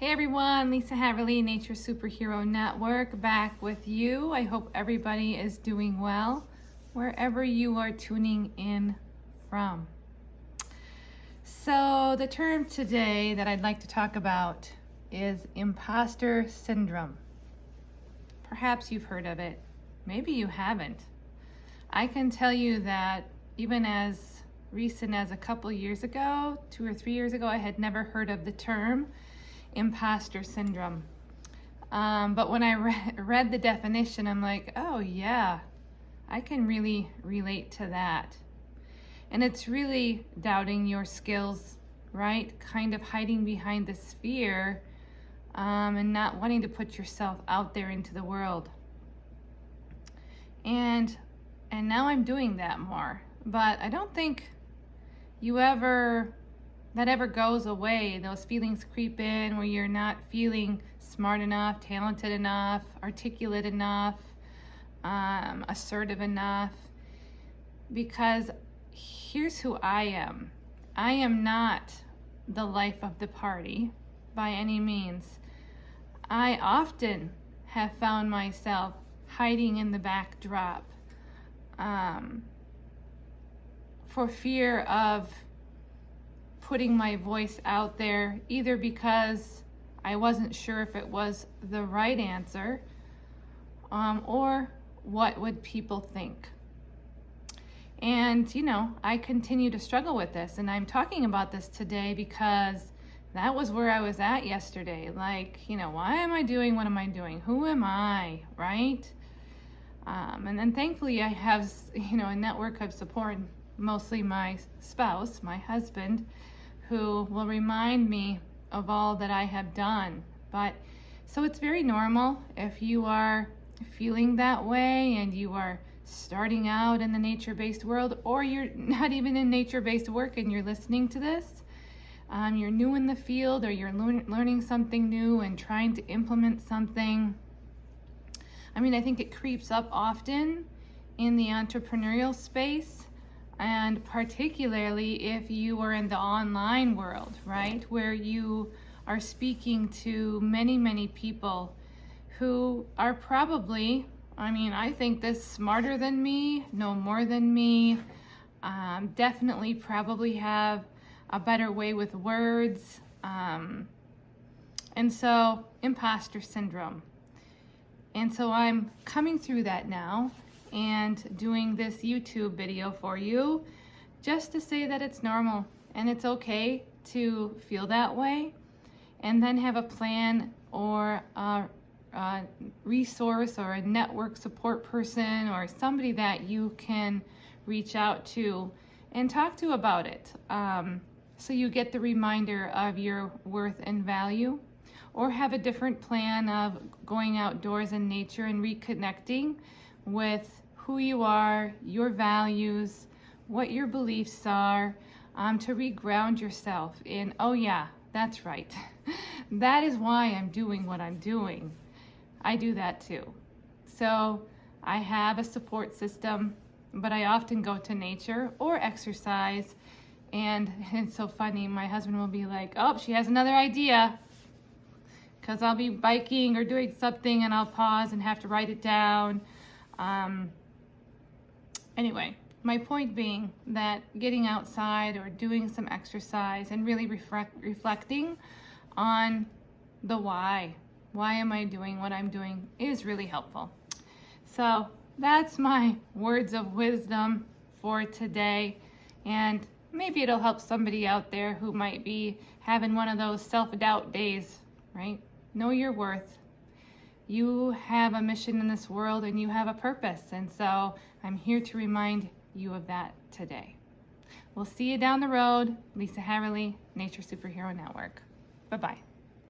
Hey everyone, Lisa Haverly, Nature Superhero Network, back with you. I hope everybody is doing well wherever you are tuning in from. So the term today that I'd like to talk about is imposter syndrome. Perhaps you've heard of it. Maybe you haven't. I can tell you that even as recent as a couple years ago, 2 or 3 years ago, I had never heard of the term imposter syndrome. But when I read the definition, I'm like, oh yeah, I can really relate to that. And it's really doubting your skills, right? Kind of hiding behind this fear and not wanting to put yourself out there into the world. And now I'm doing that more. But I don't think that ever goes away. Those feelings creep in where you're not feeling smart enough, talented enough, articulate enough, assertive enough. Because here's who I am. I am not the life of the party by any means. I often have found myself hiding in the backdrop for fear of putting my voice out there, either because I wasn't sure if it was the right answer, or what would people think. And I continue to struggle with this, and I'm talking about this today because that was where I was at yesterday. Like, why am I doing what am I doing? Who am I, right? And then thankfully I have, a network of support, mostly my spouse, my husband, who will remind me of all that I have done. But so it's very normal if you are feeling that way and you are starting out in the nature-based world, or you're not even in nature-based work and you're listening to this. You're new in the field, or you're learning something new and trying to implement something. I think it creeps up often in the entrepreneurial space, and particularly if you are in the online world, right, where you are speaking to many, many people who are probably, I think this smarter than me, know more than me, definitely probably have a better way with words. And so imposter syndrome. And so I'm coming through that now and doing this YouTube video for you just to say that it's normal and it's okay to feel that way, and then have a plan or a resource or a network support person or somebody that you can reach out to and talk to about it, so you get the reminder of your worth and value, or have a different plan of going outdoors in nature and reconnecting with who you are, your values, what your beliefs are, to reground yourself in, oh yeah, that's right. That is why I'm doing what I'm doing. I do that too. So I have a support system, but I often go to nature or exercise. And it's so funny, my husband will be like, oh, she has another idea. Because I'll be biking or doing something and I'll pause and have to write it down. Anyway, my point being that getting outside or doing some exercise and really reflecting on the why am I doing what I'm doing, is really helpful. So that's my words of wisdom for today. And maybe it'll help somebody out there who might be having one of those self-doubt days, right? Know your worth. You have a mission in this world and you have a purpose. And so I'm here to remind you of that today. We'll see you down the road. Lisa Haverly, Nature Superhero Network. Bye-bye.